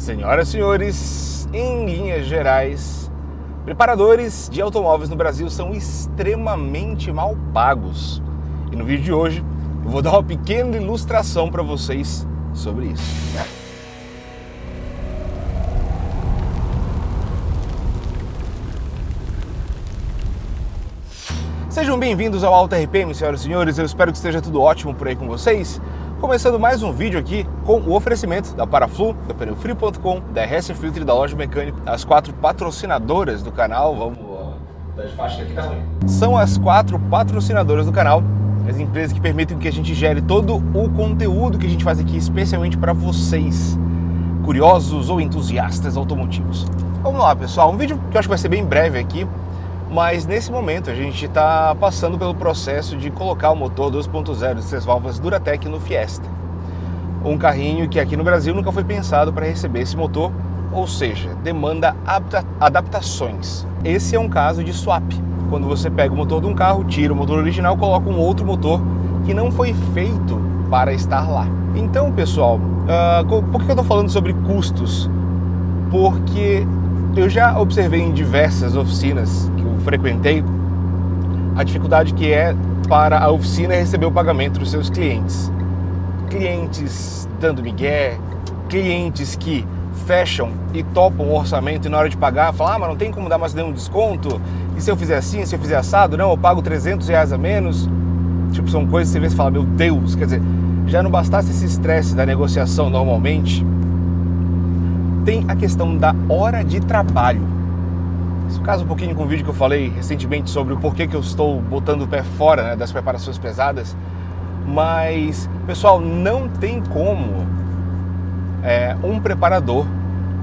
Senhoras e senhores, em linhas gerais, preparadores de automóveis no Brasil são extremamente mal pagos. E no vídeo de hoje eu vou dar uma pequena ilustração para vocês sobre isso. Sejam bem-vindos ao Auto RPM, senhoras e senhores, eu espero que esteja tudo ótimo por aí com vocês. Começando mais um vídeo aqui com o oferecimento da Paraflu, da Pneufrio.com, da RS Filtre e da Loja Mecânico, as 4 patrocinadoras do canal. Vamos dar de faixa aqui, tá ruim. São as 4 patrocinadoras do canal, as empresas que permitem que a gente gere todo o conteúdo que a gente faz aqui, especialmente para vocês, curiosos ou entusiastas automotivos. Vamos lá, pessoal, um vídeo que eu acho que vai ser bem breve aqui, mas nesse momento a gente está passando pelo processo de colocar o motor 2.0 de 6 válvulas Duratec no Fiesta. Um carrinho que aqui no Brasil nunca foi pensado para receber esse motor, ou seja, demanda adaptações. Esse é um caso de swap, quando você pega o motor de um carro, tira o motor original, coloca um outro motor que não foi feito para estar lá. Então, pessoal, por que eu estou falando sobre custos? Porque eu já observei em diversas oficinas que eu frequentei a dificuldade que é para a oficina receber o pagamento dos seus clientes. Clientes dando migué, clientes que fecham e topam o orçamento e na hora de pagar falam, mas não tem como dar mais nenhum desconto, e se eu fizer assim, se eu fizer assado, não, eu pago R$300 a menos. Tipo, são coisas que você vê e fala, meu Deus, quer dizer, já não bastasse esse estresse da negociação normalmente, tem a questão da hora de trabalho. Isso casa um pouquinho com o vídeo que eu falei recentemente sobre o porquê que eu estou botando o pé fora, né, das preparações pesadas. Mas, pessoal, não tem como um preparador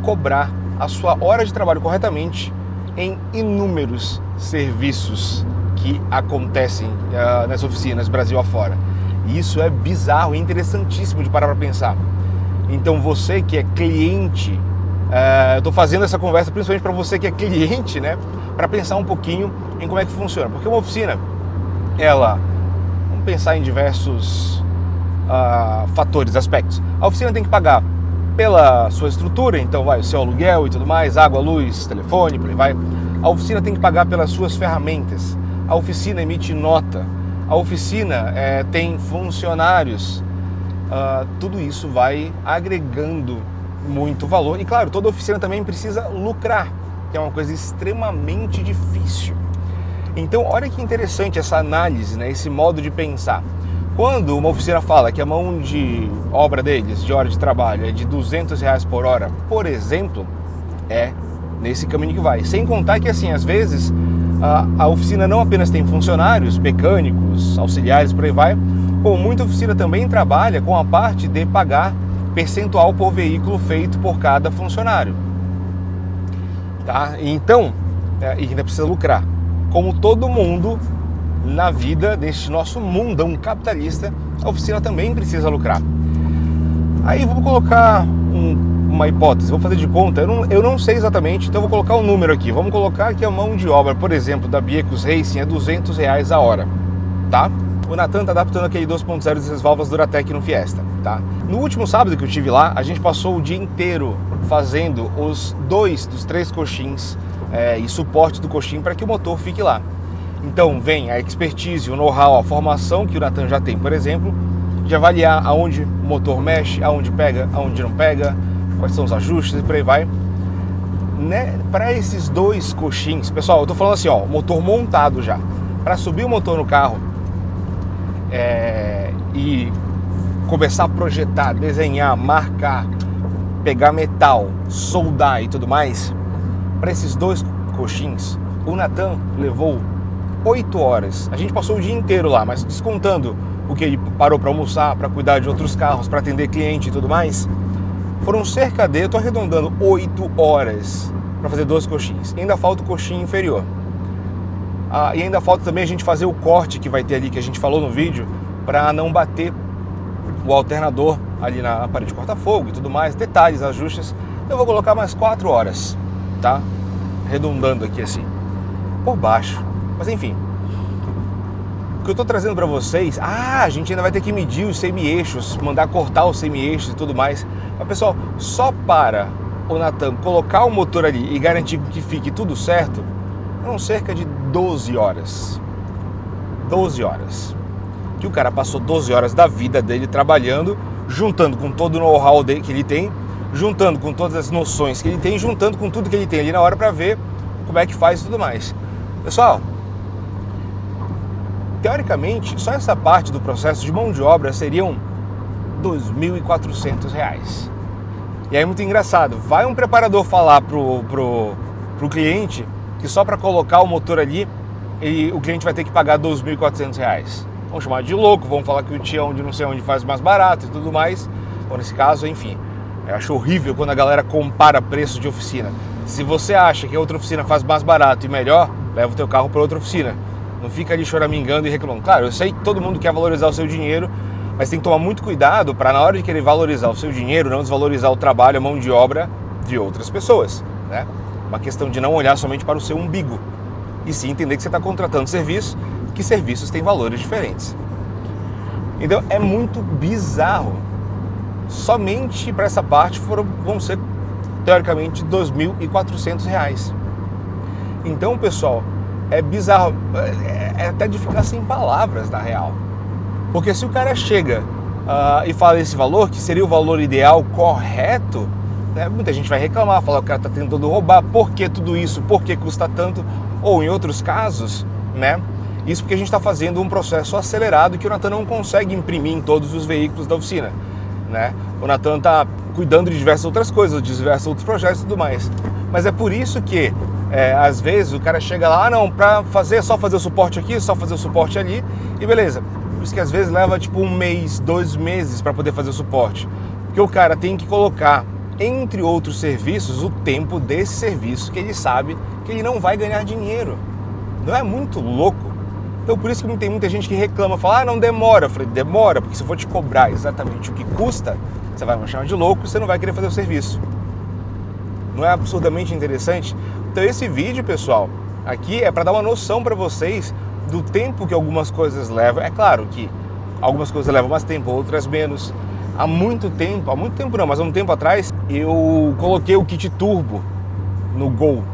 cobrar a sua hora de trabalho corretamente em inúmeros serviços que acontecem nas oficinas Brasil afora. E isso é bizarro e interessantíssimo de parar para pensar. Então você que é cliente, eu estou fazendo essa conversa principalmente para você que é cliente, né, para pensar um pouquinho em como é que funciona. Porque uma oficina, vamos pensar em diversos fatores, aspectos. A oficina tem que pagar pela sua estrutura, então vai o seu aluguel e tudo mais, água, luz, telefone, por aí vai. A oficina tem que pagar pelas suas ferramentas. A oficina emite nota. A oficina tem funcionários. Tudo isso vai agregando muito valor e, claro, toda oficina também precisa lucrar, que é uma coisa extremamente difícil. Então, olha que interessante essa análise, né, esse modo de pensar. Quando uma oficina fala que a mão de obra deles, de hora de trabalho, é de R$200 por hora, por exemplo, é nesse caminho que vai. Sem contar que, assim, às vezes, a oficina não apenas tem funcionários, mecânicos, auxiliares, por aí vai, como muita oficina também trabalha com a parte de pagar percentual por veículo feito por cada funcionário. Tá? Então, e ainda precisa lucrar. Como todo mundo na vida deste nosso mundão capitalista, a oficina também precisa lucrar. Aí vou colocar uma hipótese, vou fazer de conta, eu não sei exatamente, então vou colocar um número aqui. Vamos colocar que a mão de obra, por exemplo, da Biecos Racing é R$200 a hora, tá? O Nathan está adaptando aquele 2.0 dessas válvulas Duratec no Fiesta, tá? No último sábado que eu estive lá, a gente passou o dia inteiro fazendo os 2 dos 3 coxins e suporte do coxim para que o motor fique lá. Então vem a expertise, o know-how, a formação que o Nathan já tem, por exemplo, de avaliar aonde o motor mexe, aonde pega, aonde não pega, quais são os ajustes e por aí vai. Né? Para esses 2 coxins, pessoal, eu estou falando assim, ó, motor montado já. Para subir o motor no carro, e começar a projetar, desenhar, marcar, pegar metal, soldar e tudo mais, para esses 2 coxins, o Nathan levou 8 horas. A gente passou o dia inteiro lá, mas descontando o que ele parou para almoçar, para cuidar de outros carros, para atender cliente e tudo mais, foram cerca de, eu estou arredondando, 8 horas para fazer 2 coxins. E ainda falta o coxim inferior. E ainda falta também a gente fazer o corte que vai ter ali, que a gente falou no vídeo, para não bater o alternador ali na parede de corta-fogo e tudo mais, detalhes, ajustes. Eu vou colocar mais 4 horas, tá? Arredondando aqui assim, por baixo. Mas enfim, o que eu estou trazendo para vocês, a gente ainda vai ter que medir os semi-eixos, mandar cortar os semi-eixos e tudo mais. Mas pessoal, só para o Nathan colocar o motor ali e garantir que fique tudo certo, foram cerca de 12 horas. 12 horas. Que o cara passou 12 horas da vida dele trabalhando, juntando com todo o know-how que ele tem, juntando com todas as noções que ele tem, juntando com tudo que ele tem ali na hora para ver como é que faz e tudo mais. Pessoal, teoricamente, só essa parte do processo de mão de obra seriam R$2.400. E aí é muito engraçado, vai um preparador falar pro cliente que só para colocar o motor ali, o cliente vai ter que pagar R$2.400. Vamos chamar de louco, vamos falar que o Tião de não sei onde faz mais barato e tudo mais. Ou nesse caso, enfim, eu acho horrível quando a galera compara preço de oficina. Se você acha que a outra oficina faz mais barato e melhor, leva o teu carro para outra oficina. Não fica ali choramingando e reclamando. Claro, eu sei que todo mundo quer valorizar o seu dinheiro, mas tem que tomar muito cuidado para na hora de querer valorizar o seu dinheiro, não desvalorizar o trabalho, a mão de obra de outras pessoas, né? Uma questão de não olhar somente para o seu umbigo, e sim entender que você está contratando serviço, que serviços têm valores diferentes. Então é muito bizarro. Somente para essa parte vão ser, teoricamente, R$2.400. Então, pessoal, é bizarro, é até de ficar sem palavras, na real. Porque se o cara chega e fala esse valor, que seria o valor ideal, correto, né, muita gente vai reclamar, falar que o cara está tentando roubar, por que tudo isso, por que custa tanto, ou em outros casos, né, isso porque a gente está fazendo um processo acelerado que o Nathan não consegue imprimir em todos os veículos da oficina, né? O Nathan está cuidando de diversas outras coisas, de diversos outros projetos e tudo mais. Mas é por isso que, às vezes, o cara chega lá, não, para fazer, só fazer o suporte aqui, só fazer o suporte ali, e beleza. Por isso que às vezes leva tipo 1 mês, 2 meses para poder fazer o suporte. Porque o cara tem que colocar, entre outros serviços, o tempo desse serviço que ele sabe que ele não vai ganhar dinheiro. Não é muito louco? Então por isso que tem muita gente que reclama, fala, não demora. Eu falei, demora, porque se eu for te cobrar exatamente o que custa, você vai me chamar de louco e você não vai querer fazer o serviço. Não é absurdamente interessante? Então esse vídeo, pessoal, aqui é para dar uma noção para vocês do tempo que algumas coisas levam. É claro que algumas coisas levam mais tempo, outras menos. Há muito tempo não, mas há um tempo atrás, eu coloquei o kit turbo no Gol.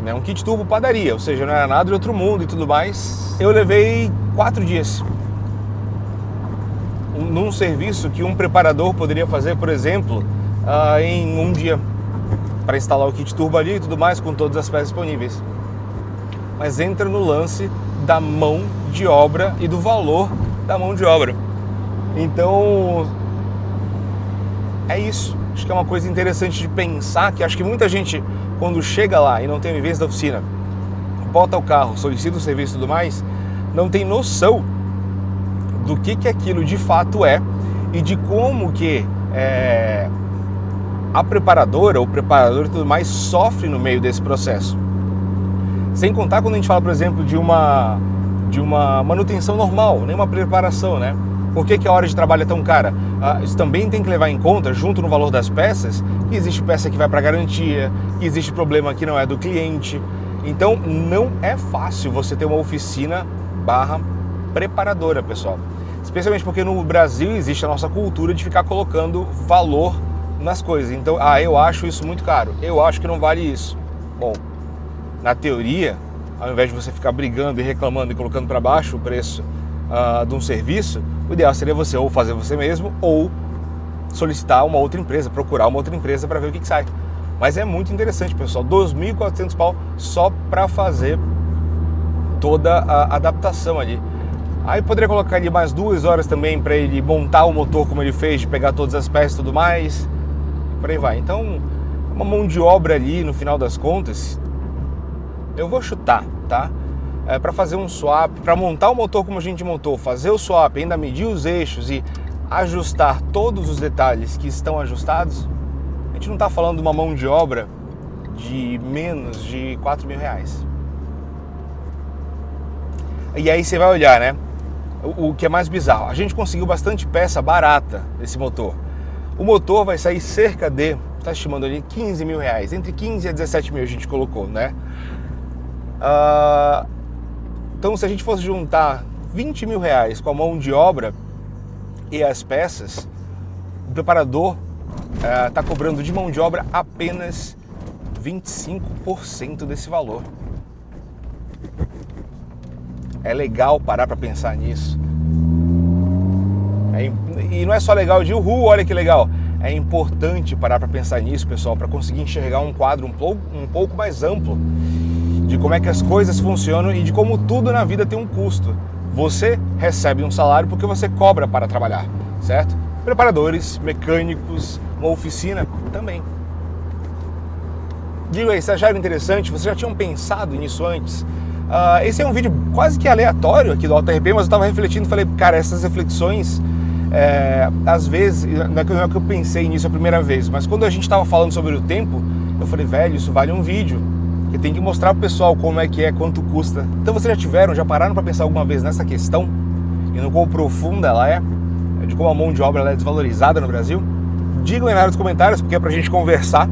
Né? Um kit turbo padaria, ou seja, não era nada de outro mundo e tudo mais. Eu levei 4 dias. Num serviço que um preparador poderia fazer, por exemplo, em 1 dia. Para instalar o kit turbo ali e tudo mais, com todas as peças disponíveis. Mas entra no lance da mão de obra e do valor da mão de obra. Então, é isso. Acho que é uma coisa interessante de pensar, que acho que muita gente, quando chega lá e não tem a vivência da oficina, bota o carro, solicita o serviço e tudo mais, não tem noção do que aquilo de fato é e de como que a preparadora, o preparador e tudo mais sofre no meio desse processo. Sem contar quando a gente fala, por exemplo, de uma manutenção normal, nem uma preparação, né? Por que a hora de trabalho é tão cara? Isso também tem que levar em conta, junto no valor das peças, que existe peça que vai para garantia, que existe problema que não é do cliente. Então não é fácil você ter uma oficina / preparadora, pessoal. Especialmente porque no Brasil existe a nossa cultura de ficar colocando valor nas coisas. Então, eu acho isso muito caro, eu acho que não vale isso. Bom, na teoria, ao invés de você ficar brigando e reclamando e colocando para baixo o preço de um serviço, o ideal seria você ou fazer você mesmo ou solicitar uma outra empresa, procurar uma outra empresa para ver o que sai. Mas é muito interessante, pessoal, R$2.400 só para fazer toda a adaptação ali. Aí poderia colocar ali mais 2 horas também para ele montar o motor como ele fez, de pegar todas as peças e tudo mais, e por aí vai. Então, uma mão de obra ali, no final das contas, eu vou chutar, tá? Para fazer um swap, para montar o motor como a gente montou, fazer o swap, ainda medir os eixos e ajustar todos os detalhes que estão ajustados, a gente não está falando de uma mão de obra de menos de R$4.000. E aí você vai olhar, né? O que é mais bizarro, a gente conseguiu bastante peça barata desse motor. O motor vai sair cerca de, está estimando ali, R$15.000, entre 15 a 17 mil a gente colocou, né? Então se a gente fosse juntar R$20.000 com a mão de obra e as peças, o preparador está cobrando de mão de obra apenas 25% desse valor. É legal parar para pensar nisso. E não é só legal de uhul, olha que legal. É importante parar para pensar nisso, pessoal, para conseguir enxergar um quadro um pouco mais amplo de como é que as coisas funcionam e de como tudo na vida tem um custo. Você recebe um salário porque você cobra para trabalhar, certo? Preparadores, mecânicos, uma oficina também. Diga aí, vocês acharam interessante? Vocês já tinham pensado nisso antes? Esse é um vídeo quase que aleatório aqui do AutoRP, mas eu estava refletindo e falei, cara, essas reflexões, às vezes, não é que eu pensei nisso a primeira vez, mas quando a gente estava falando sobre o tempo, eu falei, velho, isso vale um vídeo. Que tem que mostrar pro pessoal como é que é, quanto custa. Então vocês já pararam para pensar alguma vez nessa questão? E no quão profunda ela é? De como a mão de obra ela é desvalorizada no Brasil? Digam aí na área dos comentários, porque é pra gente conversar.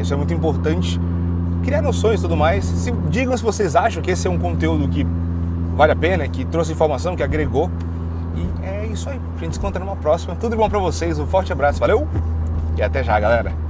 Isso é muito importante. Criar noções e tudo mais. Digam se vocês acham que esse é um conteúdo que vale a pena, que trouxe informação, que agregou. E é isso aí. A gente se encontra numa próxima. Tudo de bom pra vocês. Um forte abraço. Valeu! E até já, galera.